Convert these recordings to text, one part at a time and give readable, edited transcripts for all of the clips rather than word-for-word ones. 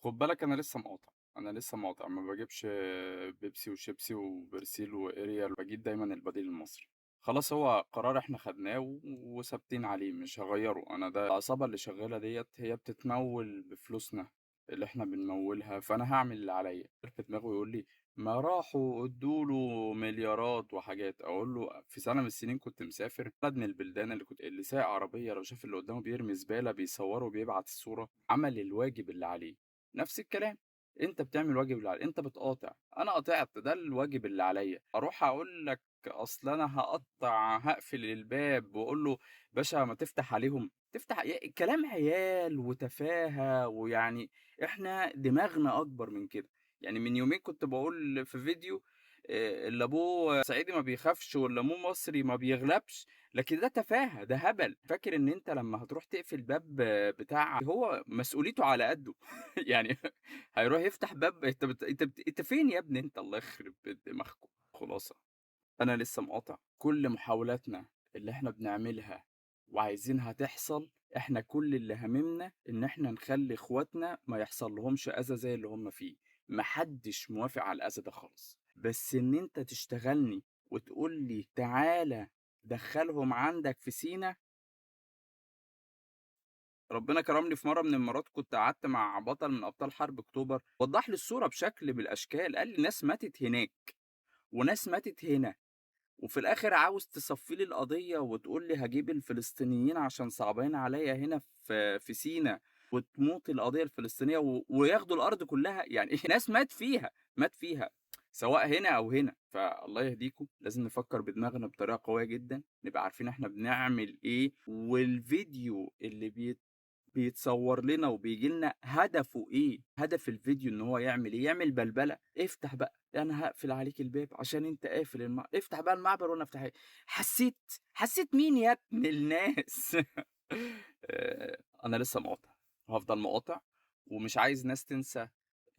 خد بالك أنا لسه مقاطع ما باجيبش بيبسي وشيبسي وبرسيل واريال، باجيب دايما البديل المصري. خلاص، هو قرار احنا خدناه وثابتين عليه مش هغيره. انا ده العصابة اللي شغالة ديت هي بتتمول بفلوسنا اللي احنا بنمولها، فانا هعمل اللي عليا. في دماغه يقول لي ما راحوا ادوله مليارات وحاجات. اقول له في سنة من السنين كنت مسافر بلد من البلدان اللي سايق عربية لو شاف اللي قدامه بيرمي زبالة بيصوره وبيبعت الصورة. عمل الواجب اللي عليه. نفس الكلام، أنت بتعمل الواجب اللي عليك، أنت بتقاطع، أنا قاطعت، ده الواجب اللي عليّا. أروح أقول لك أصل أنا هاقطّع، هاقفل الباب وأقول له باشا ما تفتح عليهم، تفتح كلام عيال وتفاهة، ويعني إحنا دماغنا أكبر من كده. يعني من يومين كنت باقول في فيديو اللي أبوه صعيدي ما بيخافش واللي أبوه مصري ما بيغلبش، لكن ده تفاهة، ده هبل. فاكر إن أنت لمّا هتروح تقفل باب بتاع هو مسؤوليته على قدّه. يعني هيروح يفتح باب. أنت فين يا ابني أنت، الله يخرب بيت دماغكم. خلاصة، أنا لسه مقاطع. كل محاولاتنا اللي إحنا بنعملها وعايزينها تحصل، إحنا كل اللي هاممنا إن إحنا نخلّي إخواتنا ما يحصلّهمش أذى زي اللي هم فيه. ما حدش موافق على الأذى ده خالص، بس إن أنت تشتغلني وتقول لي تعالَ دخّلهم عندك في سينا. ربنا كرمني في مرة من المرات، كنت قعدت مع بطل من أبطال حرب أكتوبر، وضّح لي الصورة بشكل من الأشكال. قال لي ناس ماتت هناك، وناس ماتت هنا، وفي الآخر عاوز تصفّي لي القضية وتقول لي هاجيب الفلسطينيين عشان صعبانين عليّا هنا في سينا، وتموت القضية الفلسطينية وياخدوا الأرض كلّها. يعني ناس مات فيها، سواء هنا أو هنا. فالله يهديكم، لازم نفكّر بدماغنا بطريقة قوية جدًا، نبقى عارفين إحنا بنعمل إيه، والفيديو اللي بيتصور لنا وبييجي لنا هدفه إيه؟ هدف الفيديو إن هو يعمل إيه؟ يعمل بلبلة. افتح بقى، أنا هاقفل عليك الباب عشان أنت قافل افتح بقى المعبر وأنا أفتح حسيت مين يا ابن الناس؟ أنا لسه مقاطع، وهافضل مقاطع، ومش عايز ناس تنسى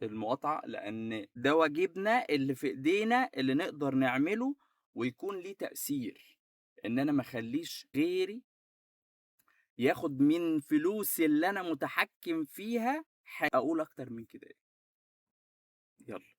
المقاطعة، لأن ده واجبنا اللي في إيدينا اللي نقدر نعمله ويكون ليه تأثير. إن أنا ما أخلّيش غيري ياخد من فلوسي اللي أنا متحكم فيها أقول أكتر من كده إيه. يالّا.